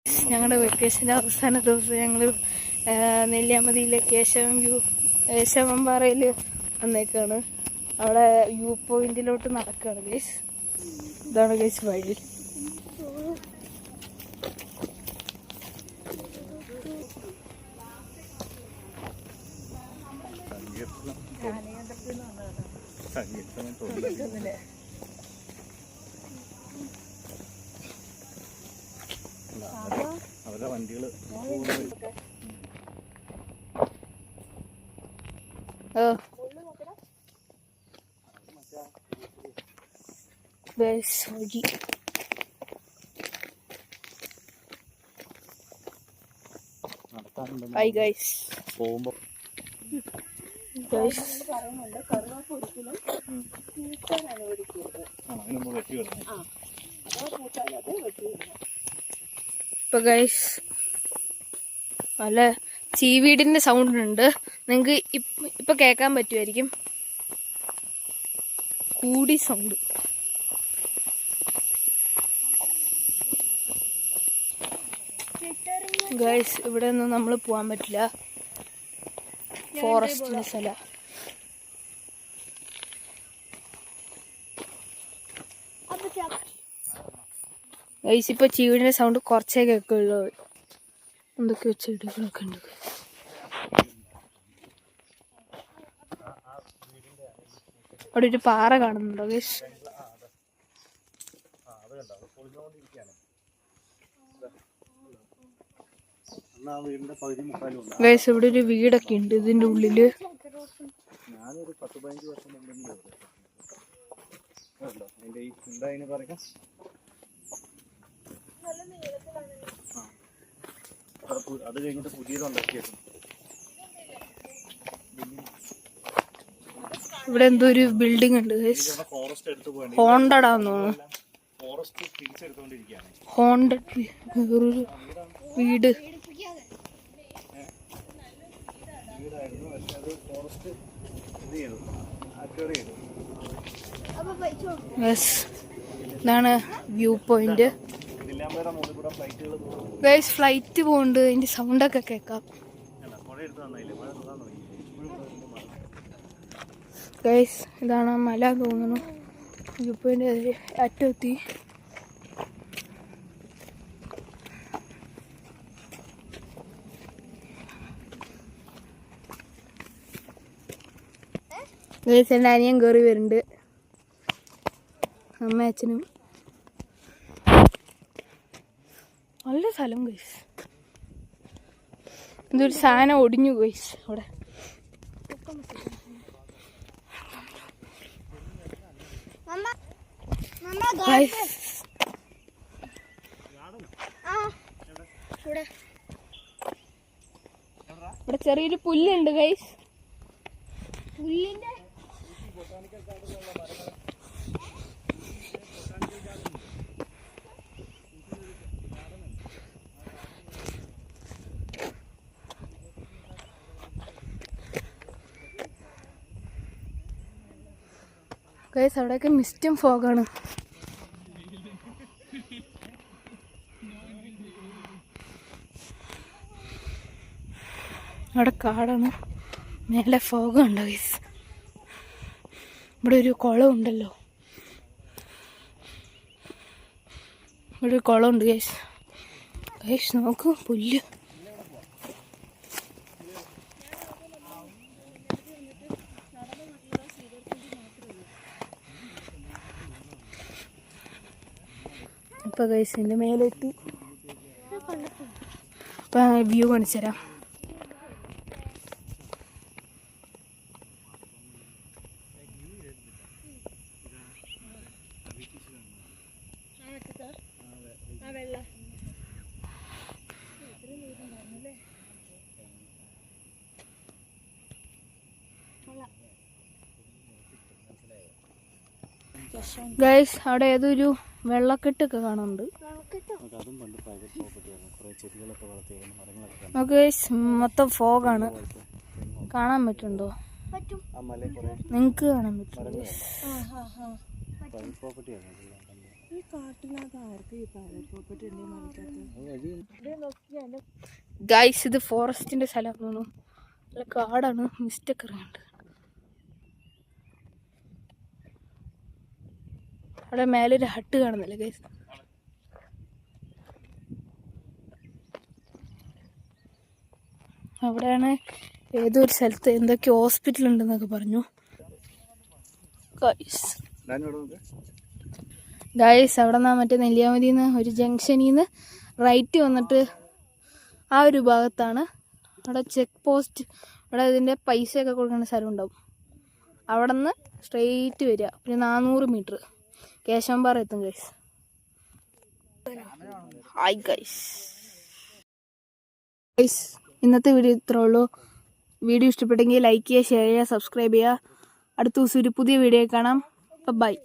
ഞങ്ങളുടെ വെക്കേഷൻ്റെ അവസാന ദിവസം ഞങ്ങൾ നെല്ലിയാമ്പതിയിലെ കേശവൻപാറയിൽ വന്നേക്കാണ്. അവിടെ വ്യൂ പോയിന്റിലോട്ട് നടക്കുകയാണ് ഗൈസ്. ഇതാണ് ഗൈസ് വഴി. അവരുടെ വണ്ടികള് ഹായ് ഗൈസ്. പോകുമ്പോ ഇപ്പൊ ഗൈസ് നല്ല ചീവീടിന്റെ സൗണ്ട് ഉണ്ട്. നിങ്ങക്ക് ഇപ്പൊ കേക്കാൻ പറ്റുമായിരിക്കും. കൂടി സൗണ്ട്. ഗൈസ് ഇവിടെ ഒന്നും നമ്മൾ പോവാൻ പറ്റില്ല. ഫോറസ്റ്റിന്റെ സ്ഥലം. ഗൈസ് ഇപ്പൊ ചീവിടിന്റെ സൗണ്ട് കുറച്ചേ കേൾക്കുള്ളൂ. എന്തൊക്കെ ചെടികളൊക്കെ ഉണ്ട്. അവിടെ ഒരു പാറ കാണുന്നുണ്ടോ ഗൈസ്? ഗൈസ് ഇവിടെ ഒരു വീടൊക്കെ ഉണ്ട് ഇതിന്റെ ഉള്ളില്. ഞാനൊരു 10-15 വർഷം മുമ്പ് അത് കഴിഞ്ഞിട്ട് പുതിയതുണ്ടാക്കിയിരുന്നു. ഇവിടെ എന്തോ ഒരു ബിൽഡിംഗ് ഉണ്ട്. ഹോണ്ടഡാന്ന് തോന്നുന്നു. ഹോണ്ടഡ് വേറൊരു വീട്. ഇതാണ് വ്യൂ പോയിന്റ്. ഗൈസ് ഫ്ലൈറ്റ് പോകുന്നുണ്ട്. അതിന്റെ സൗണ്ടൊക്കെ കേൾക്കാം. ഗൈസ് ഇതാണ് മല തോന്നുന്നു. View point അറ്റെത്തി. ഗൈസ് എൻ്റെ അനിയൻ കയറി വരുന്നുണ്ട്. അമ്മ അച്ഛനും. നല്ല സ്ഥലം ഗൈസ്. എന്തൊരു സാധനം ഒടിഞ്ഞു ഗൈസ് അവിടെ. ഇവിടെ ചെറിയൊരു പുല്ലുണ്ട് ഗൈസ്. പുല്ലിന്റെ ഗൈസ് അവിടെയൊക്കെ മിസ്റ്റും ഫോഗാണ്. അവിടെ കാടാണ്. മേലെ ഫോഗുണ്ട് ഗൈസ്. ഇവിടെ ഒരു കുളം ഉണ്ടല്ലോ. ഇവിടെ ഒരു കുളമുണ്ട് ഗൈസ്. ഗൈസ് നോക്കൂ പുല്ല്. ഇപ്പൊ ഗൈസ് എൻ്റെ മേലെത്തി. ഇപ്പൊ വ്യൂ കാണിച്ചു തരാം. ഗൈസ് അവിടെ ഏതൊരു വെള്ളക്കെട്ടൊക്കെ കാണുന്നുണ്ട്. ഗൈസ് മൊത്തം ഫോഗാണ്. കാണാൻ പറ്റുന്നുണ്ടോ? നിങ്ങൾക്ക് കാണാൻ പറ്റും. ഗൈസ് ഇത് ഫോറസ്റ്റിന്റെ സ്ഥലം തോന്നുന്നു. നല്ല കാടാണ്, മിസ്റ്റൊക്കെ ഇറങ്ങുന്നുണ്ട്. അവിടെ മേലെ ഒരു ഹട്ട് കാണുന്നില്ല ഗൈസ്. അവിടെയാണ് ഏതോ ഒരു സ്ഥലത്ത് എന്തൊക്കെ ഹോസ്പിറ്റൽ ഉണ്ടെന്നൊക്കെ പറഞ്ഞു. ഗൈസ് അവിടെ നിന്നാ മറ്റേ നെല്ലിയാമതിയിൽ നിന്ന് ഒരു ജംഗ്ഷനിൽ നിന്ന് റൈറ്റ് വന്നിട്ട് ആ ഒരു ഭാഗത്താണ് അവിടെ ചെക്ക് പോസ്റ്റ്, അവിടെ ഇതിൻ്റെ പൈസയൊക്കെ കൊടുക്കേണ്ട സ്ഥലം ഉണ്ടാവും. അവിടെ നിന്ന് സ്ട്രെയിറ്റ് വരിക, ഒരു 400 മീറ്റർ കേശവമ്പാറ എത്തും ഗൈസ്. Hi guys. ഗൈസ് ഇന്നത്തെ വീഡിയോ ഇത്രേ ഉള്ളൂ. വീഡിയോ ഇഷ്ടപ്പെട്ടെങ്കിൽ ലൈക്ക് ചെയ്യുക, ഷെയർ ചെയ്യുക, സബ്സ്ക്രൈബ് ചെയ്യുക. അടുത്ത ദിവസം ഒരു പുതിയ വീഡിയോ കാണാം. ബൈ.